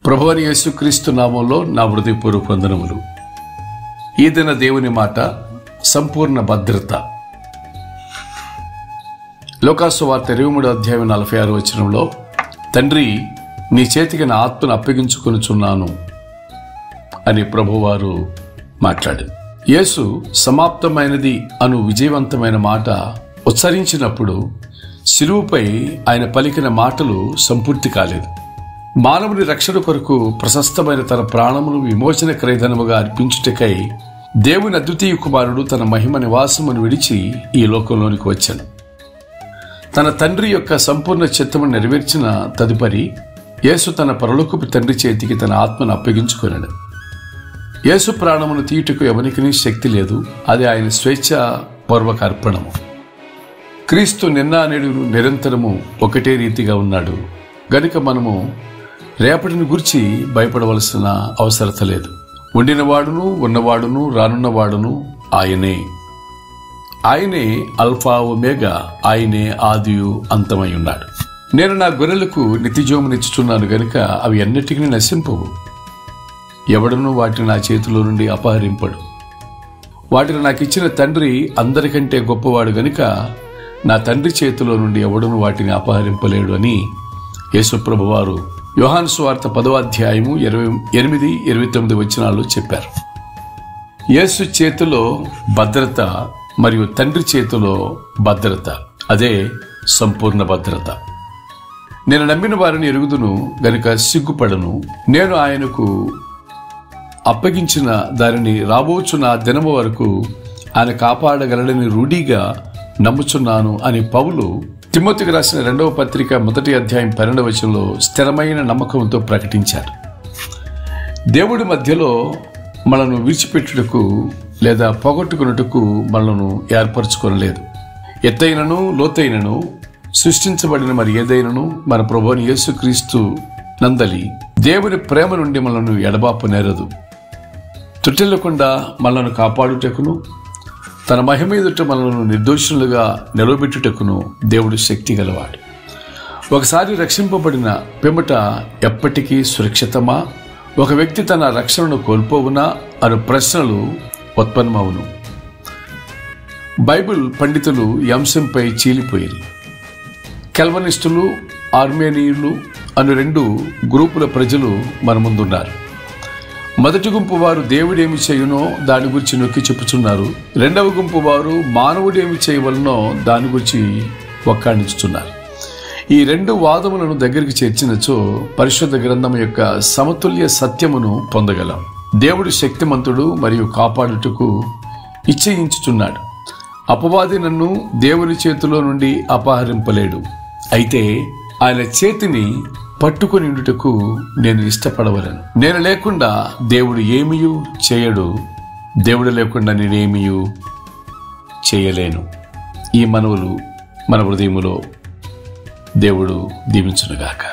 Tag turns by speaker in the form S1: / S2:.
S1: ప్రభువైన యేసుక్రీస్తు నామంలో నా హృదయపూర్వక వందనములు. ఈ దిన దేవుని మాట సంపూర్ణ భద్రత. లోకాసువార్త 23:46 తండ్రి, నీ చేతికి నా ఆత్మను అప్పగించుకొనుచున్నాను అని ప్రభువారు మాట్లాడారు. యేసు సమాప్తమైనది అను విజయవంతమైన మాట ఉచ్చరించినప్పుడు శిలువపై ఆయన పలికిన మాటలు సంపూర్తి కాలేదు. మానవుని రక్షణ కొరకు ప్రశస్తమైన తన ప్రాణమును విమోచన క్రయధనముగా అర్పించుటకై దేవుని అద్వితీయ కుమారుడు తన మహిమ నివాసమును విడిచి ఈ లోకంలోనికి వచ్చాను. తన తండ్రి యొక్క సంపూర్ణ చిత్తమును నెరవేర్చిన తదుపరి యేసు తన పరలోకపు తండ్రి చేతికి తన ఆత్మను అప్పగించుకొనెను. యేసు ప్రాణమును తీయుటకు ఎవరికీ శక్తి లేదు. అది ఆయన స్వేచ్ఛాపూర్వక అర్పణము. క్రీస్తు నిన్న నేడు నిరంతరము ఒకటే రీతిగా ఉన్నాడు గనుక మనము రేపటిని గురించి భయపడవలసిన అవసరత లేదు. ఉండినవాడును, ఉన్నవాడును, రానున్నవాడును ఆయనే. ఆయనే అల్ఫా ఒమేగా, ఆయనే ఆదియు అంతమై ఉన్నాడు. నేను నా గొర్రెలకు నిత్యజీవమునిచ్చుచున్నాను గనుక అవి అన్నిటికీ నశింపవు. ఎవడను వాటిని నా చేతిలో నుండి అపహరింపడు. వాటిని నాకు ఇచ్చిన తండ్రి అందరికంటే గొప్పవాడు గనుక నా తండ్రి చేతిలో నుండి ఎవడను వాటిని అపహరింపలేడు అని యేసుప్రభువారు యోహాను సువార్త 10:28-29 చెప్పారు. యేసు చేతిలో భద్రత మరియు తండ్రి చేతిలో భద్రత, అదే సంపూర్ణ భద్రత. నేను నమ్మిన వారిని ఎరుగుదును గనుక సిగ్గుపడను. నేను ఆయనకు అప్పగించిన దానిని రాబోచున్న దినము వరకు ఆయన కాపాడగలడని రూఢిగా నమ్ముచున్నాను అని పౌలు తిమోతికి రాసిన 2వ పత్రిక 1వ అధ్యాయం 12 స్థిరమైన నమ్మకంతో ప్రకటించారు. దేవుడి మధ్యలో మనను విడిచిపెట్టుటకు లేదా పోగొట్టుకున్నట్టుకు మనను ఏర్పరచుకోనలేదు. ఎత్తైనను లోతైనను సృష్టించబడిన మరి ఏదైనను మన ప్రభువైన యేసుక్రీస్తు నందలి దేవుని ప్రేమ నుండి మనను ఎడబాపు నేరదు. తుట్టెల్లకుండా మనను కాపాడుటకును తన మహిమ ఎదుట మనలను నిర్దోషులుగా నిలబెట్టుటకును దేవుడు శక్తి గలవాడు. ఒకసారి రక్షింపబడిన పిమ్మట ఎప్పటికీ సురక్షితమా? ఒక వ్యక్తి తన రక్షణను కోల్పోవునా అను ప్రశ్నలు ఉత్పన్నమవును. బైబిల్ పండితులు ఈ అంశంపై చీలిపోయారు. కెల్వనిస్టులు, ఆర్మేనియులు అను 2 గ్రూపుల ప్రజలు మన ముందున్నారు. మొదటి గుంపు వారు దేవుడేమి చేయునో దాని గురించి నొక్కి చెప్పుచున్నారు. 2వ గుంపు వారు మానవుడేమి చేయవలనో దాని గురించి వక్కాణించుతున్నారు. ఈ 2 వాదములను దగ్గరికి చేర్చినచో పరిశుద్ధ గ్రంథం యొక్క సమతుల్య సత్యమును పొందగలం. దేవుడు శక్తిమంతుడు మరియు కాపాడుటకు ఇచ్చయించుచున్నాడు. అపవాది నన్ను దేవుని చేతిలో నుండి అపహరింపలేడు. అయితే ఆయన చేతిని పట్టుకొని ఉండుటకు నేను ఇష్టపడవలను. నేను లేకుండా దేవుడు ఏమీయూ చేయడు. దేవుడు లేకుండా నేనేమీయూ చేయలేను. ఈ మనవులు మన హృదయములో దేవుడు దీవించునుగాక.